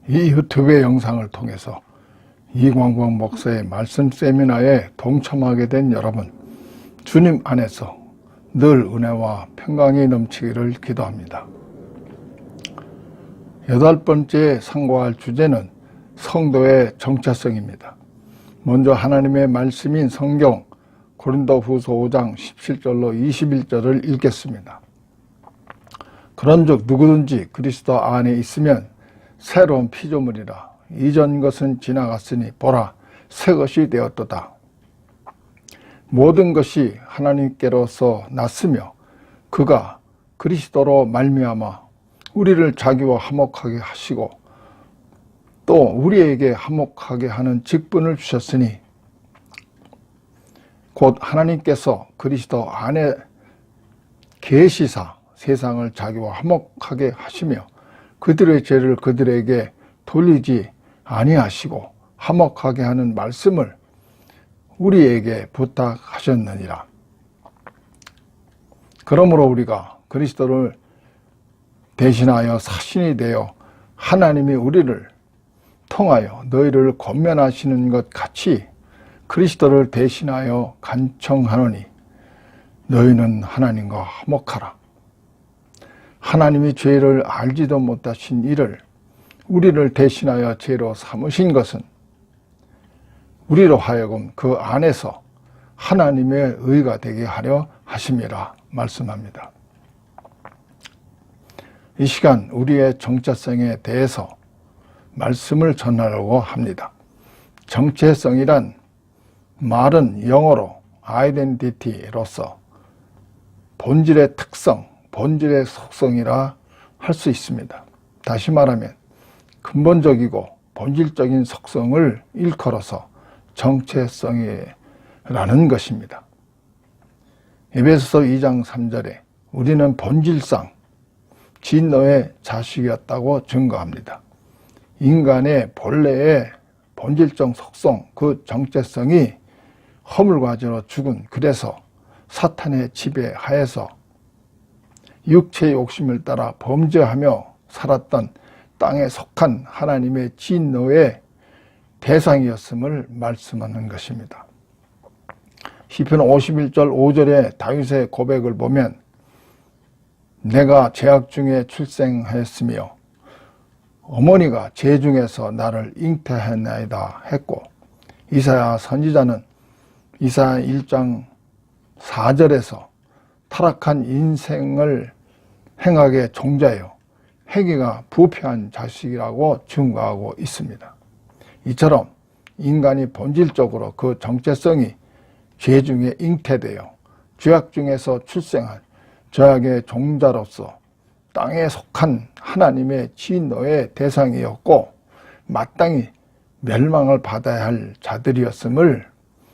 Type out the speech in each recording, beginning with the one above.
이 유튜브 영상을 통해서 이광광 목사의 말씀 세미나에 동참하게 된 여러분, 주님 안에서 늘 은혜와 평강이 넘치기를 기도합니다. 8번째 상고할 주제는 성도의 정체성입니다. 먼저 하나님의 말씀인 성경 고린도후서 5장 17절로 21절을 읽겠습니다. 그런즉 누구든지 그리스도 안에 있으면 새로운 피조물이라. 이전 것은 지나갔으니 보라 새 것이 되었도다. 모든 것이 하나님께로서 났으며 그가 그리스도로 말미암아 우리를 자기와 화목하게 하시고 또 우리에게 화목하게 하는 직분을 주셨으니 곧 하나님께서 그리스도 안에 계시사 세상을 자기와 화목하게 하시며 그들의 죄를 그들에게 돌리지 아니하시고 화목하게 하는 말씀을 우리에게 부탁하셨느니라. 그러므로 우리가 그리스도를 대신하여 사신이 되어 하나님이 우리를 통하여 너희를 권면하시는 것 같이 그리스도를 대신하여 간청하노니 너희는 하나님과 화목하라. 하나님이 죄를 알지도 못하신 이를 우리를 대신하여 죄로 삼으신 것은 우리로 하여금 그 안에서 하나님의 의가 되게 하려 하심이라 말씀합니다. 이 시간 우리의 정체성에 대해서 말씀을 전하려고 합니다. 정체성이란 말은 영어로 아이덴티티로서 본질의 특성, 본질의 속성이라 할 수 있습니다. 다시 말하면 근본적이고 본질적인 속성을 일컬어서 정체성이라는 것입니다. 에베소서 2장 3절에 우리는 본질상 진노의 자식이었다고 증거합니다. 인간의 본래의 본질적 속성, 그 정체성이 허물과 죄로 죽은, 그래서 사탄의 지배하에서 육체의 욕심을 따라 범죄하며 살았던 땅에 속한 하나님의 진노의 대상이었음을 말씀하는 것입니다. 시편 51절 5절의 다윗의 고백을 보면 내가 죄악 중에 출생하였으며 어머니가 죄 중에서 나를 잉태하였나이다 했고, 이사야 선지자는 이사야 1장 4절에서 타락한 인생을 행하게 종자여 행위가 부패한 자식이라고 증거하고 있습니다. 이처럼 인간이 본질적으로 그 정체성이 죄 중에 잉태되어 죄악 중에서 출생한 죄악의 종자로서 땅에 속한 하나님의 진노의 대상이었고 마땅히 멸망을 받아야 할 자들이었음을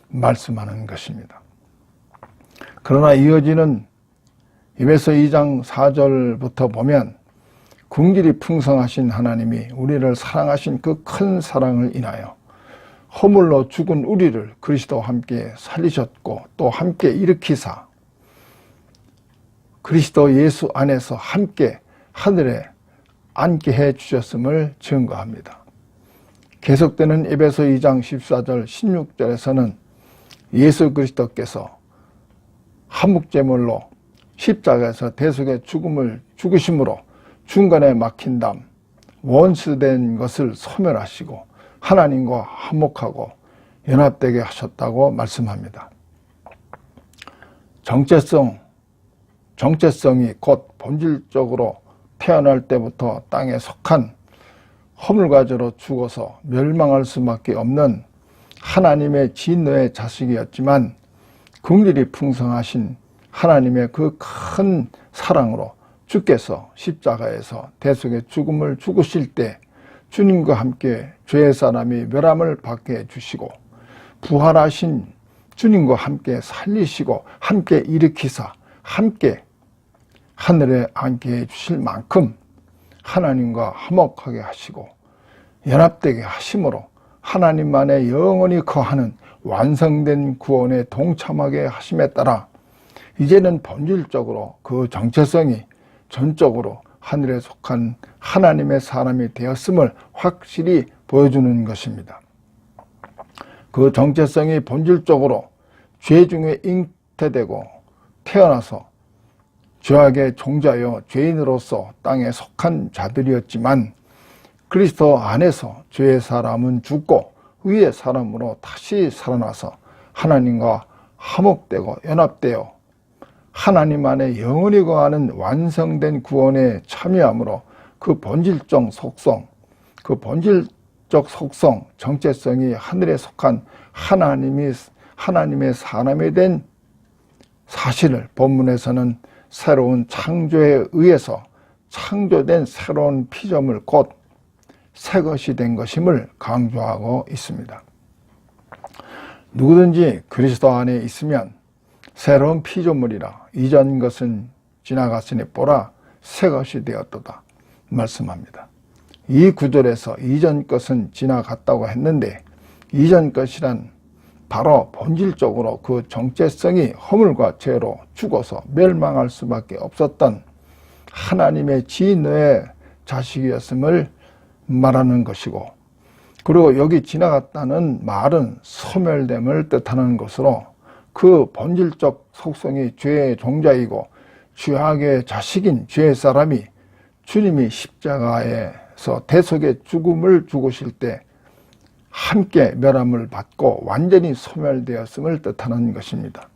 말씀하는 것입니다. 그러나 이어지는 에베소 2장 4절부터 보면 긍휼이 풍성하신 하나님이 우리를 사랑하신 그 큰 사랑을 인하여 허물로 죽은 우리를 그리스도와 함께 살리셨고 또 함께 일으키사 그리스도 예수 안에서 함께 하늘에 앉게 해 주셨음을 증거합니다. 계속되는 에베소 2장 14절 16절에서는 예수 그리스도께서 한묵제물로 십자가에서 대속의 죽음을 죽으심으로 중간에 막힌 담 원수된 것을 소멸하시고 하나님과 화목하고 연합되게 하셨다고 말씀합니다. 정체성이 곧 본질적으로 태어날 때부터 땅에 속한 허물과 죄로 죽어서 멸망할 수밖에 없는 하나님의 진노의 자식이었지만 긍휼이 풍성하신 하나님의 그 큰 사랑으로 주께서 십자가에서 대속의 죽음을 죽으실 때 주님과 함께 죄의 사람이 멸함을 받게 해주시고 부활하신 주님과 함께 살리시고 함께 일으키사 함께 하늘에 앉게 해주실 만큼 하나님과 화목하게 하시고 연합되게 하심으로 하나님만의 영원히 거하는 완성된 구원에 동참하게 하심에 따라 이제는 본질적으로 그 정체성이 전적으로 하늘에 속한 하나님의 사람이 되었음을 확실히 보여주는 것입니다. 그 정체성이 본질적으로 죄 중에 잉태되고 태어나서 죄악의 종자여 죄인으로서 땅에 속한 자들이었지만 그리스도 안에서 죄의 사람은 죽고 의의 사람으로 다시 살아나서 하나님과 화목되고 연합되어 하나님 안에 영원히 거하는 완성된 구원에 참여함으로 그 본질적 속성, 정체성이 하늘에 속한 하나님의 사람이 된 사실을 본문에서는 새로운 창조에 의해서 창조된 새로운 피조물 곧 새 것이 된 것임을 강조하고 있습니다. 누구든지 그리스도 안에 있으면 새로운 피조물이라 이전 것은 지나갔으니 보라 새 것이 되었도다 말씀합니다. 이 구절에서 이전 것은 지나갔다고 했는데 이전 것이란 바로 본질적으로 그 정체성이 허물과 죄로 죽어서 멸망할 수밖에 없었던 하나님의 지인의 자식이었음을 말하는 것이고, 그리고 여기 지나갔다는 말은 소멸됨을 뜻하는 것으로 그 본질적 속성이 죄의 종자이고 죄악의 자식인 죄의 사람이 주님이 십자가에서 대속의 죽음을 죽으실 때 함께 멸함을 받고 완전히 소멸되었음을 뜻하는 것입니다.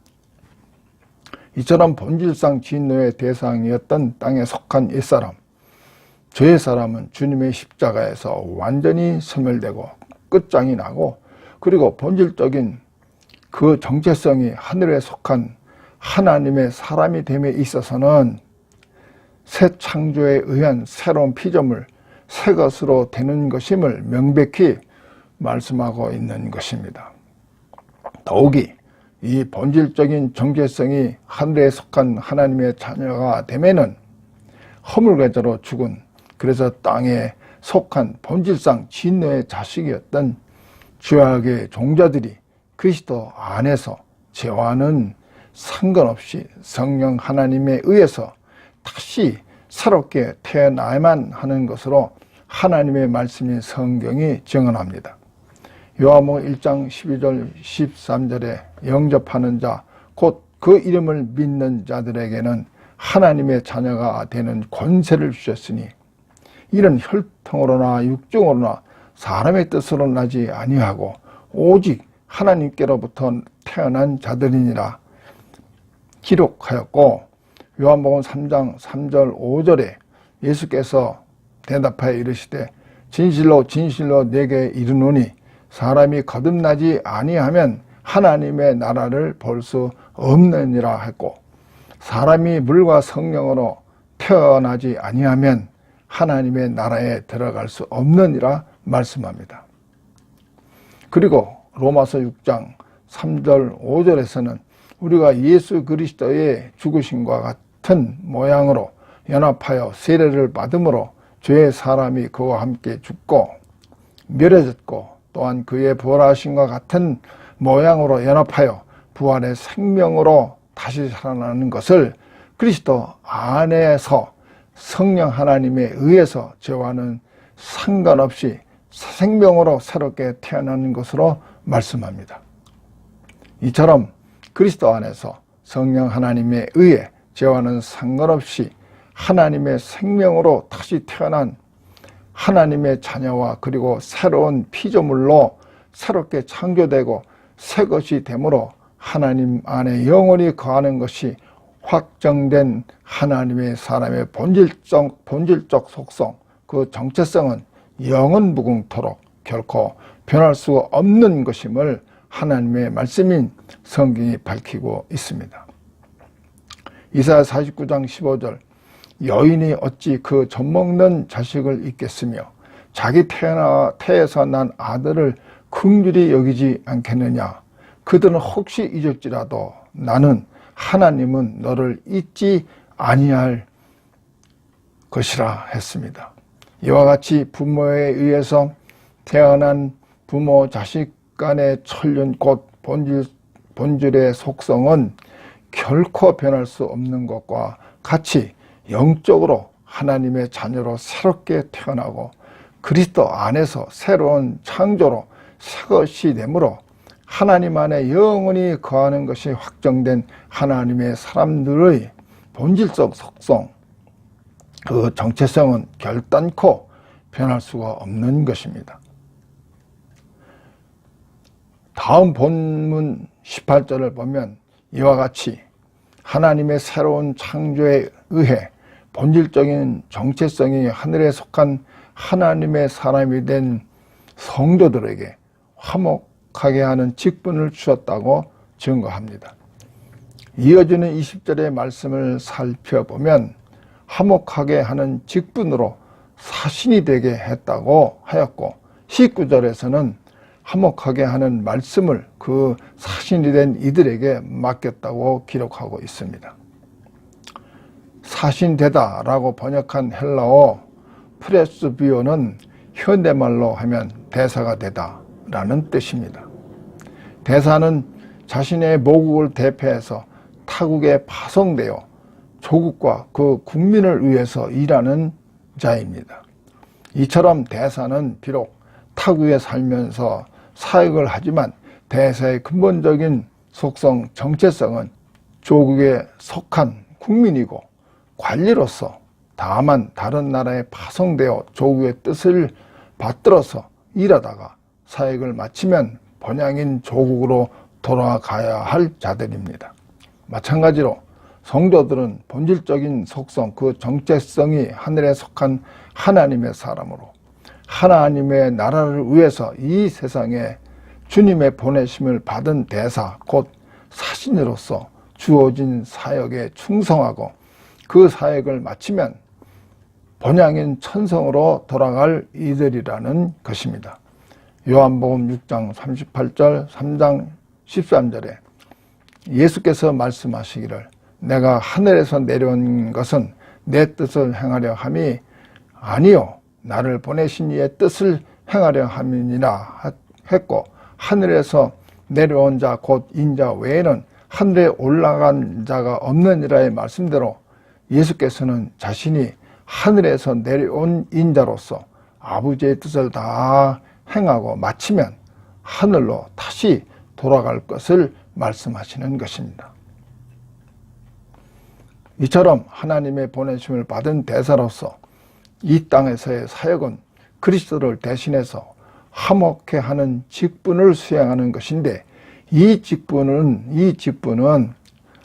이처럼 본질상 진노의 대상이었던 땅에 속한 옛사람, 죄의 사람은 주님의 십자가에서 완전히 소멸되고 끝장이 나고, 그리고 본질적인 그 정체성이 하늘에 속한 하나님의 사람이 됨에 있어서는 새 창조에 의한 새로운 피조물, 새 것으로 되는 것임을 명백히 말씀하고 있는 것입니다. 더욱이 이 본질적인 정체성이 하늘에 속한 하나님의 자녀가 되면은 허물과자로 죽은, 그래서 땅에 속한 본질상 진노의 자식이었던 죄악의 종자들이 그리스도 안에서 죄와는 상관없이 성령 하나님에 의해서 다시 새롭게 태어나야만 하는 것으로 하나님의 말씀인 성경이 증언합니다. 요한복음 1장 12절 13절에 영접하는 자 곧 그 이름을 믿는 자들에게는 하나님의 자녀가 되는 권세를 주셨으니 이는 혈통으로나 육정으로나 사람의 뜻으로 나지 아니하고 오직 하나님께로부터 태어난 자들이니라 기록하였고, 요한복음 3장 3절 5절에 예수께서 대답하여 이르시되 진실로 진실로 내게 이르노니 사람이 거듭나지 아니하면 하나님의 나라를 볼 수 없느니라 했고, 사람이 물과 성령으로 태어나지 아니하면 하나님의 나라에 들어갈 수 없느니라 말씀합니다. 그리고 로마서 6장 3절 5절에서는 우리가 예수 그리스도의 죽으심과 같은 모양으로 연합하여 세례를 받음으로 죄의 사람이 그와 함께 죽고 멸해졌고, 또한 그의 부활하심과 같은 모양으로 연합하여 부활의 생명으로 다시 살아나는 것을 그리스도 안에서 성령 하나님에 의해서 죄와는 상관없이 생명으로 새롭게 태어나는 것으로 말씀합니다. 이처럼 그리스도 안에서 성령 하나님에 의해 죄와는 상관없이 하나님의 생명으로 다시 태어난 하나님의 자녀와 그리고 새로운 피조물로 새롭게 창조되고 새 것이 되므로 하나님 안에 영원히 거하는 것이 확정된 하나님의 사람의 본질적 속성, 그 정체성은 영원 무궁토록 결코 변할 수 없는 것임을 하나님의 말씀인 성경이 밝히고 있습니다. 이사야 49장 15절 여인이 어찌 그 젖먹는 자식을 잊겠으며 자기 태에서 난 아들을 긍휼히 여기지 않겠느냐. 그들은 혹시 잊을지라도 나는 하나님은 너를 잊지 아니할 것이라 했습니다. 이와 같이 부모에 의해서 태어난 부모 자식 간의 천륜 곧 본질의 속성은 결코 변할 수 없는 것과 같이 영적으로 하나님의 자녀로 새롭게 태어나고 그리스도 안에서 새로운 창조로 새것이 되므로 하나님 안에 영원히 거하는 것이 확정된 하나님의 사람들의 본질적 속성, 그 정체성은 결단코 변할 수가 없는 것입니다. 다음 본문 18절을 보면 이와 같이 하나님의 새로운 창조에 의해 본질적인 정체성이 하늘에 속한 하나님의 사람이 된 성도들에게 화목하게 하는 직분을 주셨다고 증거합니다. 이어지는 20절의 말씀을 살펴보면 화목하게 하는 직분으로 사신이 되게 했다고 하였고 19절에서는 화목하게 하는 말씀을 그 사신이 된 이들에게 맡겼다고 기록하고 있습니다. 사신되다 라고 번역한 헬라어 프레스비오는 현대말로 하면 대사가 되다 라는 뜻입니다. 대사는 자신의 모국을 대표해서 타국에 파송되어 조국과 그 국민을 위해서 일하는 자입니다. 이처럼 대사는 비록 타국에 살면서 사역을 하지만 대사의 근본적인 속성, 정체성은 조국에 속한 국민이고 관리로서 다만 다른 나라에 파송되어 조국의 뜻을 받들어서 일하다가 사역을 마치면 본향인 조국으로 돌아가야 할 자들입니다. 마찬가지로 성도들은 본질적인 속성, 그 정체성이 하늘에 속한 하나님의 사람으로 하나님의 나라를 위해서 이 세상에 주님의 보내심을 받은 대사, 곧 사신으로서 주어진 사역에 충성하고 그 사역을 마치면 본향인 천성으로 돌아갈 이들이라는 것입니다. 요한복음 6장 38절, 3장 13절에 예수께서 말씀하시기를 내가 하늘에서 내려온 것은 내 뜻을 행하려 함이 아니요 나를 보내신 이의 뜻을 행하려 함이니라 했고 하늘에서 내려온 자 곧 인자 외에는 하늘에 올라간 자가 없느니라의 말씀대로 예수께서는 자신이 하늘에서 내려온 인자로서 아버지의 뜻을 다 행하고 마치면 하늘로 다시 돌아갈 것을 말씀하시는 것입니다. 이처럼 하나님의 보내심을 받은 대사로서 이 땅에서의 사역은 그리스도를 대신해서 화목케 하는 직분을 수행하는 것인데 이 직분은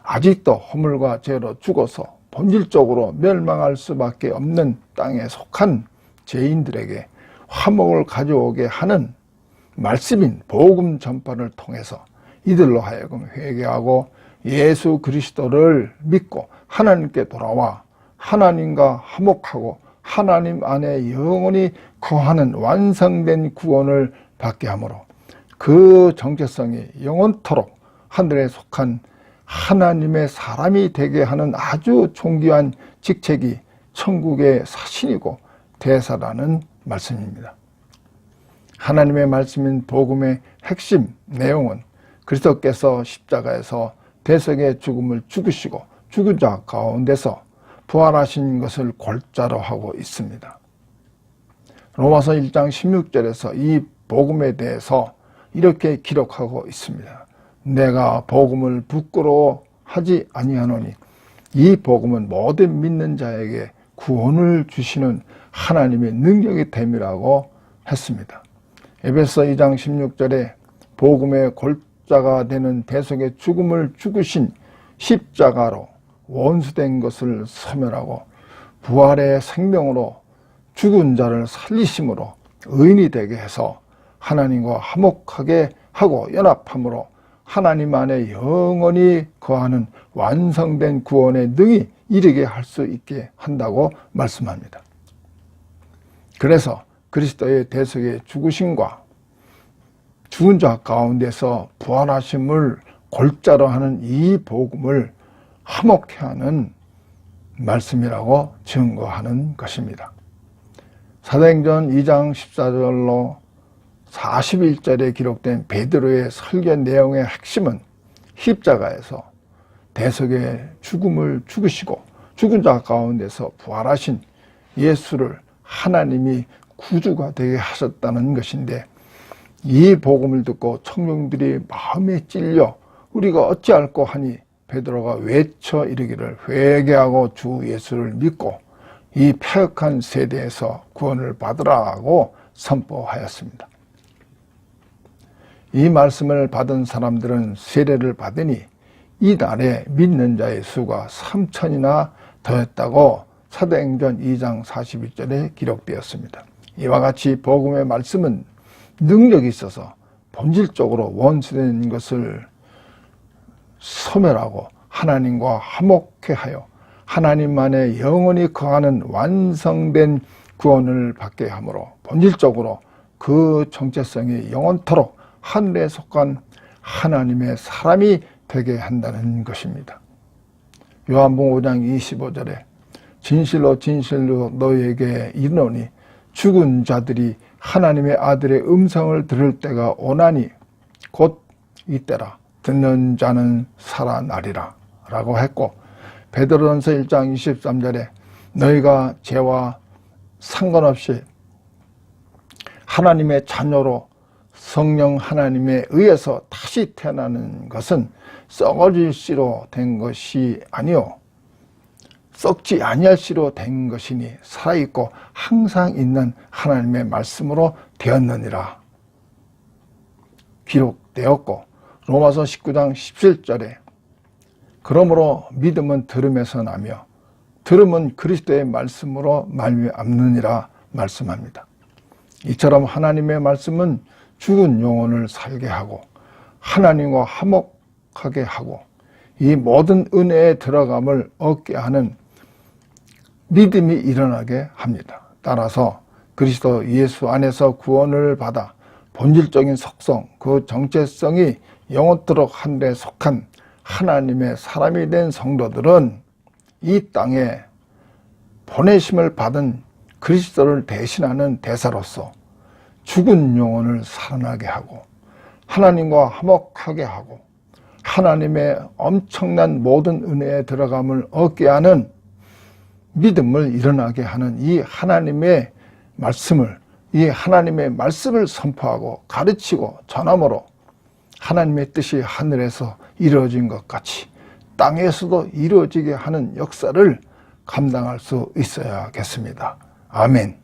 아직도 허물과 죄로 죽어서 본질적으로 멸망할 수밖에 없는 땅에 속한 죄인들에게 화목을 가져오게 하는 말씀인 복음 전파를 통해서 이들로 하여금 회개하고 예수 그리스도를 믿고 하나님께 돌아와 하나님과 화목하고 하나님 안에 영원히 거하는 완성된 구원을 받게 하므로 그 정체성이 영원토록 하늘에 속한 하나님의 사람이 되게 하는 아주 존귀한 직책이 천국의 사신이고 대사라는 말씀입니다. 하나님의 말씀인 복음의 핵심 내용은 그리스도께서 십자가에서 대속의 죽음을 죽으시고 죽은 자 가운데서 부활하신 것을 골자로 하고 있습니다. 로마서 1장 16절에서 이 복음에 대해서 이렇게 기록하고 있습니다. 내가 복음을 부끄러워하지 아니하노니 이 복음은 모든 믿는 자에게 구원을 주시는 하나님의 능력이 됨이라고 했습니다. 에베소 2장 16절에 복음의 골자가 되는 대속의 죽음을 죽으신 십자가로 원수된 것을 소멸하고 부활의 생명으로 죽은 자를 살리심으로 의인이 되게 해서 하나님과 화목하게 하고 연합함으로 하나님 안에 영원히 거하는 완성된 구원의 능히 이르게 할 수 있게 한다고 말씀합니다. 그래서 그리스도의 대속의 죽으심과 죽은 자 가운데서 부활하심을 골자로 하는 이 복음을 화목케 하는 말씀이라고 증거하는 것입니다. 사도행전 2장 14절로 41절에 기록된 베드로의 설교 내용의 핵심은 십자가에서 대속의 죽음을 죽으시고 죽은 자 가운데서 부활하신 예수를 하나님이 구주가 되게 하셨다는 것인데, 이 복음을 듣고 청중들이 마음에 찔려 우리가 어찌할꼬 하니 베드로가 외쳐 이르기를 회개하고 주 예수를 믿고 이 패역한 세대에서 구원을 받으라고 선포하였습니다. 이 말씀을 받은 사람들은 세례를 받으니 이날에 믿는 자의 수가 3,000이나 더했다고 사도행전 2장 41절에 기록되었습니다. 이와 같이 복음의 말씀은 능력이 있어서 본질적으로 원수된 것을 소멸하고 하나님과 화목케 하여 하나님만의 영원히 거하는 완성된 구원을 받게 하므로 본질적으로 그 정체성이 영원토록 하늘에 속한 하나님의 사람이 되게 한다는 것입니다. 요한복음 5장 25절에 진실로 진실로 너희에게 이르노니 죽은 자들이 하나님의 아들의 음성을 들을 때가 오나니 곧 이때라. 듣는 자는 살아나리라 라고 했고, 베드로전서 1장 23절에 너희가 죄와 상관없이 하나님의 자녀로 성령 하나님에 의해서 다시 태어나는 것은 썩어질 씨로 된 것이 아니요 썩지 아니할 씨로 된 것이니 살아있고 항상 있는 하나님의 말씀으로 되었느니라 기록되었고, 로마서 19장 17절에 그러므로 믿음은 들음에서 나며 들음은 그리스도의 말씀으로 말미암느니라 말씀합니다. 이처럼 하나님의 말씀은 죽은 영혼을 살게 하고 하나님과 화목하게 하고 이 모든 은혜에 들어감을 얻게 하는 믿음이 일어나게 합니다. 따라서 그리스도 예수 안에서 구원을 받아 본질적인 속성, 그 정체성이 영원토록 하늘에 속한 하나님의 사람이 된 성도들은 이 땅에 보내심을 받은 그리스도를 대신하는 대사로서 죽은 영혼을 살아나게 하고 하나님과 화목하게 하고 하나님의 엄청난 모든 은혜에 들어감을 얻게 하는 믿음을 일어나게 하는 이 하나님의 말씀을 선포하고 가르치고 전함으로 하나님의 뜻이 하늘에서 이루어진 것 같이 땅에서도 이루어지게 하는 역사를 감당할 수 있어야겠습니다. 아멘.